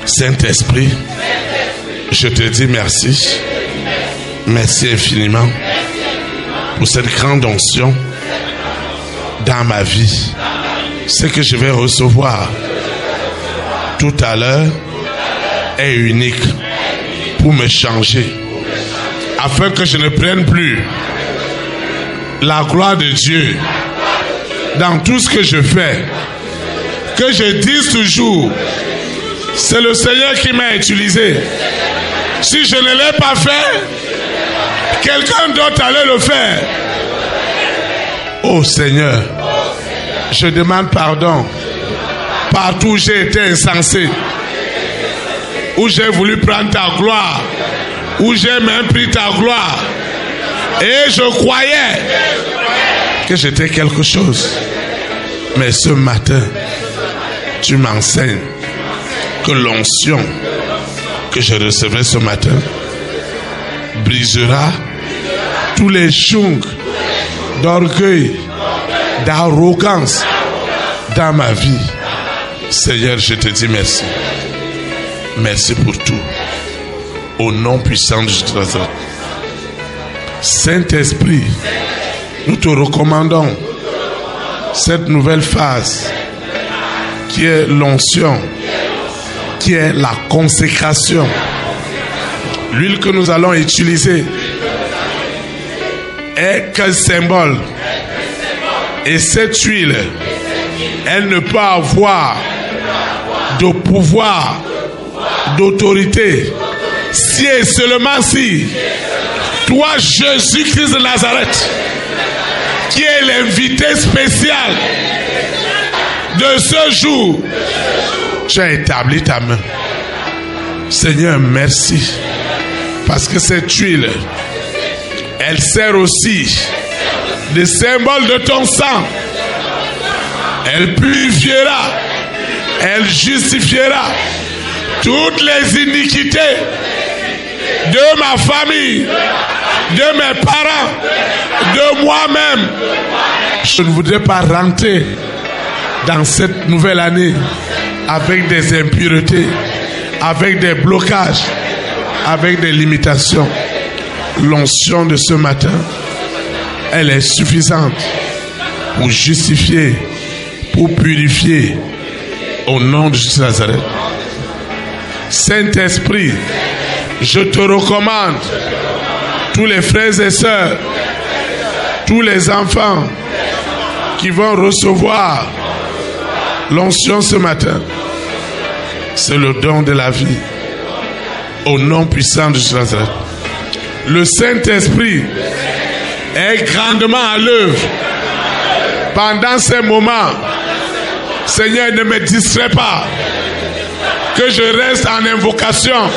Saint-Esprit, je te dis merci. Merci infiniment pour cette grande onction dans ma vie. Ce que je vais recevoir tout à l'heure est unique pour me changer, afin que je ne prenne plus la gloire de Dieu dans tout ce que je fais. Que je dise toujours, c'est le Seigneur qui m'a utilisé. Si je ne l'ai pas fait, quelqu'un d'autre allait le faire. Oh Seigneur, je demande pardon partout où j'ai été insensé, où j'ai voulu prendre ta gloire, où j'ai même pris ta gloire, et je croyais que j'étais quelque chose. Mais ce matin, tu m'enseignes que l'onction que je recevais ce matin brisera tous les chunks d'orgueil, d'arrogance dans ma vie. Seigneur, je te dis merci. Merci pour tout. Au nom puissant de Jésus. Saint-Esprit, nous te recommandons cette nouvelle phase qui est l'onction, qui est la consécration. L'huile que nous allons utiliser est qu'un symbole. Et cette huile, elle ne peut avoir de pouvoir, d'autorité, si et seulement si toi, Jésus-Christ de Nazareth, qui est l'invité spécial de ce jour, tu as établi ta main. Seigneur, merci. Parce que cette huile, elle sert aussi de symbole de ton sang. Elle purifiera, elle justifiera toutes les iniquités de ma famille, de mes parents, de moi-même. Je ne voudrais pas rentrer dans cette nouvelle année avec des impuretés, avec des blocages, avec des limitations. L'onction de ce matin, elle est suffisante pour justifier, pour purifier, au nom de Jésus de Nazareth. Saint-Esprit, je te recommande tous les frères et sœurs, tous les enfants qui vont recevoir l'onction ce matin. C'est le don de la vie. Au nom puissant de Jésus de Nazareth. Le Saint-Esprit est grandement à l'œuvre pendant ces moments. Seigneur, ne me distrais pas. Que je reste en invocation,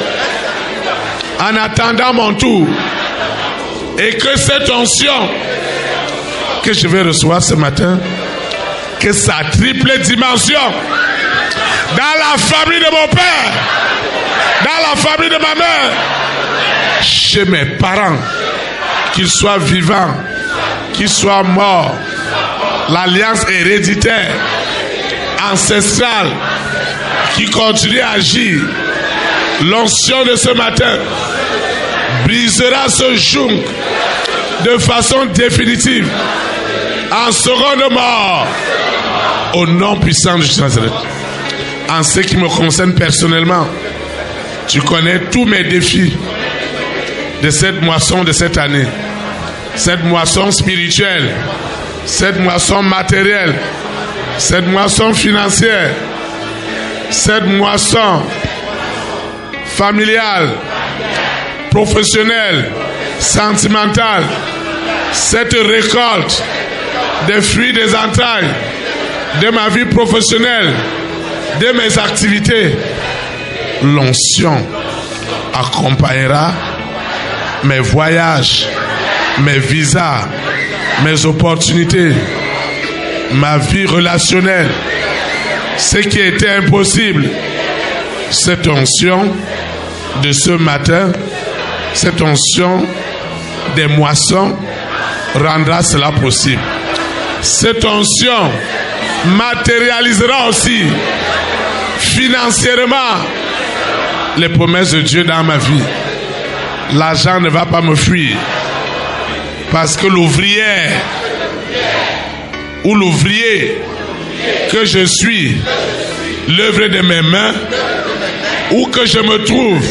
en attendant mon tour. Et que cette onction que je vais recevoir ce matin, que sa triple dimension, dans la famille de mon père, dans la famille de ma mère, chez mes parents, qu'ils soient vivants, qu'ils soient morts, l'alliance héréditaire, ancestrale, qui continue à agir, l'onction de ce matin brisera ce joug de façon définitive, en seconde mort, au nom puissant de Jésus de Nazareth. En ce qui me concerne personnellement, tu connais tous mes défis de cette moisson de cette année, cette moisson spirituelle, cette moisson matérielle, cette moisson financière, cette moisson familiale, professionnelle, sentimentale, cette récolte des fruits des entrailles de ma vie professionnelle, de mes activités. L'onction accompagnera mes voyages, mes visas, mes opportunités, ma vie relationnelle. Ce qui était impossible, cette onction de ce matin, cette onction des moissons rendra cela possible. Cette onction matérialisera aussi financièrement les promesses de Dieu dans ma vie. L'argent ne va pas me fuir. Parce que l'ouvrière ou l'ouvrier que je suis, l'œuvre de mes mains, où que je me trouve,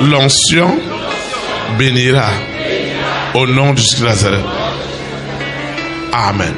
l'onction bénira au nom de Jésus de Nazareth. Amen.